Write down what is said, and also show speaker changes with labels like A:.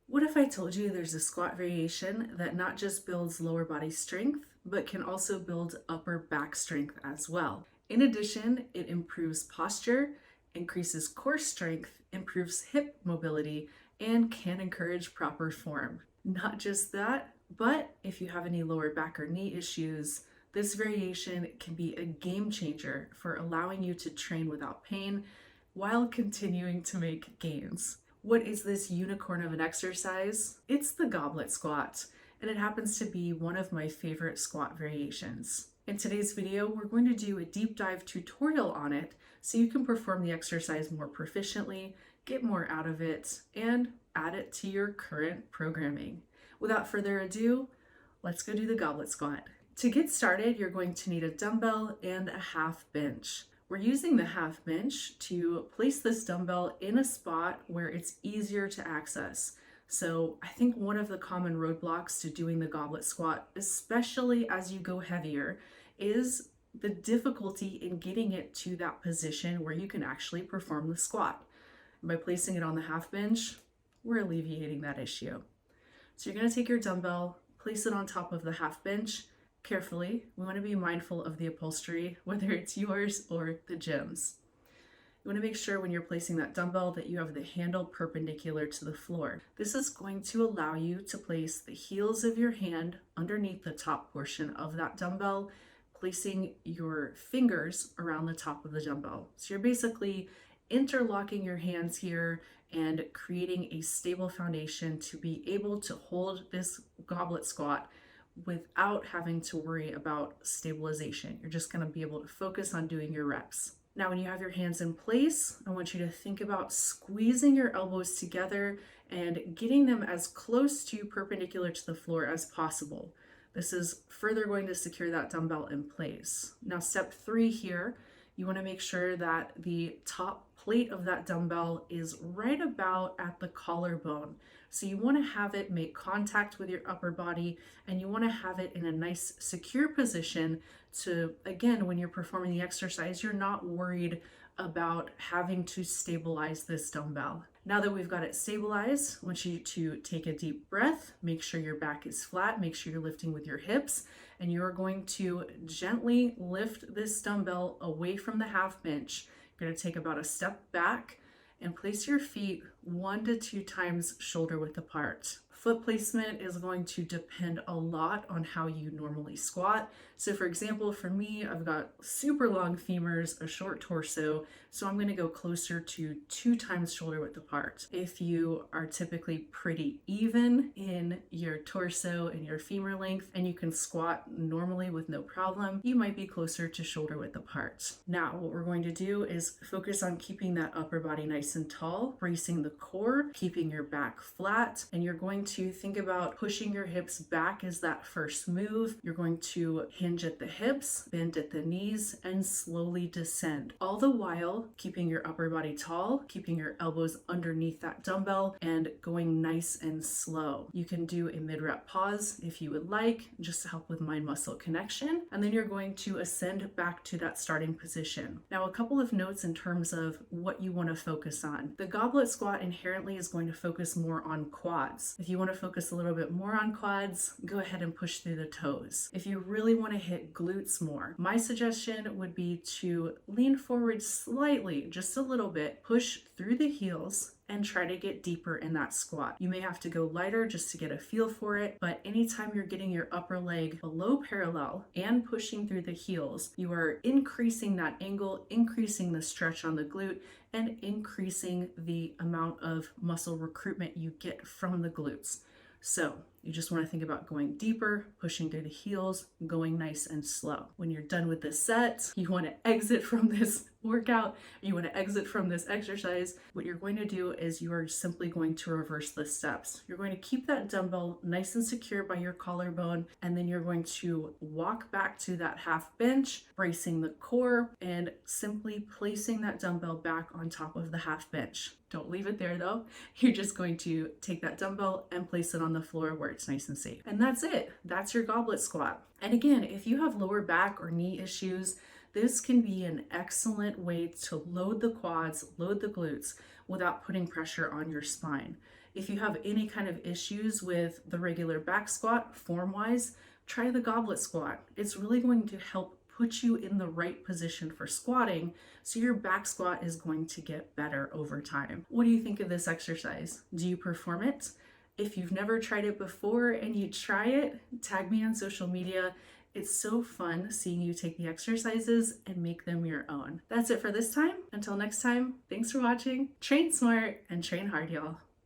A: What if I told you there's a squat variation that not just builds lower body strength, but can also build upper back strength as well? In addition, it improves posture, increases core strength, improves hip mobility, and can encourage proper form. Not just that, but if you have any lower back or knee issues, this variation can be a game changer for allowing you to train without pain while continuing to make gains. What is this unicorn of an exercise? It's the goblet squat, and it happens to be one of my favorite squat variations. In today's video, we're going to do a deep dive tutorial on it so you can perform the exercise more proficiently, get more out of it, and add it to your current programming. Without further ado, let's go do the goblet squat. To get started, you're going to need a dumbbell and a half bench. We're using the half bench to place this dumbbell in a spot where it's easier to access. So I think one of the common roadblocks to doing the goblet squat, especially as you go heavier, is the difficulty in getting it to that position where you can actually perform the squat. And by placing it on the half bench, we're alleviating that issue. So you're going to take your dumbbell, place it on top of the half bench. Carefully, we want to be mindful of the upholstery, whether it's yours or the gym's. You want to make sure when you're placing that dumbbell that you have the handle perpendicular to the floor. This is going to allow you to place the heels of your hand underneath the top portion of that dumbbell, placing your fingers around the top of the dumbbell. So you're basically interlocking your hands here and creating a stable foundation to be able to hold this goblet squat without having to worry about stabilization. You're just going to be able to focus on doing your reps. Now, when you have your hands in place, I want you to think about squeezing your elbows together and getting them as close to perpendicular to the floor as possible. This is further going to secure that dumbbell in place. Now, step 3 here, you want to make sure that the top plate of that dumbbell is right about at the collarbone. So you want to have it make contact with your upper body, and you want to have it in a nice secure position to, again, when you're performing the exercise, you're not worried about having to stabilize this dumbbell. Now that we've got it stabilized, I want you to take a deep breath, make sure your back is flat, make sure you're lifting with your hips, and you're going to gently lift this dumbbell away from the half bench. You're going to take about a step back and place your feet 1 to 2 times shoulder width apart. Foot placement is going to depend a lot on how you normally squat. So for example, for me, I've got super long femurs, a short torso, so I'm going to go closer to 2 times shoulder width apart. If you are typically pretty even in your torso and your femur length and you can squat normally with no problem, you might be closer to shoulder width apart. Now, what we're going to do is focus on keeping that upper body nice and tall, bracing the core, keeping your back flat, and you're going to think about pushing your hips back as that first move. You're going to hinge at the hips, bend at the knees, and slowly descend. All the while, keeping your upper body tall, keeping your elbows underneath that dumbbell, and going nice and slow. You can do a mid-rep pause if you would like, just to help with mind-muscle connection, and then you're going to ascend back to that starting position. Now, a couple of notes in terms of what you want to focus on. The goblet squat inherently is going to focus more on quads. If you want to focus a little bit more on quads, go ahead and push through the toes. If you really want to hit glutes more, my suggestion would be to lean forward slightly, just a little bit, push through the heels, and try to get deeper in that squat. You may have to go lighter just to get a feel for it, but anytime you're getting your upper leg below parallel and pushing through the heels, you are increasing that angle, increasing the stretch on the glute, and increasing the amount of muscle recruitment you get from the glutes. So you just want to think about going deeper, pushing through the heels, going nice and slow. When you're done with this set, you want to exit from this workout, you want to exit from this exercise. What you're going to do is you are simply going to reverse the steps. You're going to keep that dumbbell nice and secure by your collarbone, and then you're going to walk back to that half bench, bracing the core, and simply placing that dumbbell back on top of the half bench. Don't leave it there though. You're just going to take that dumbbell and place it on the floor where it's nice and safe. And that's it. That's your goblet squat. And again, if you have lower back or knee issues, this can be an excellent way to load the quads, load the glutes without putting pressure on your spine. If you have any kind of issues with the regular back squat form-wise, try the goblet squat. It's really going to help put you in the right position for squatting, so your back squat is going to get better over time. What do you think of this exercise? Do you perform it? If you've never tried it before and you try it, tag me on social media. It's so fun seeing you take the exercises and make them your own. That's it for this time. Until next time, thanks for watching. Train smart and train hard, y'all.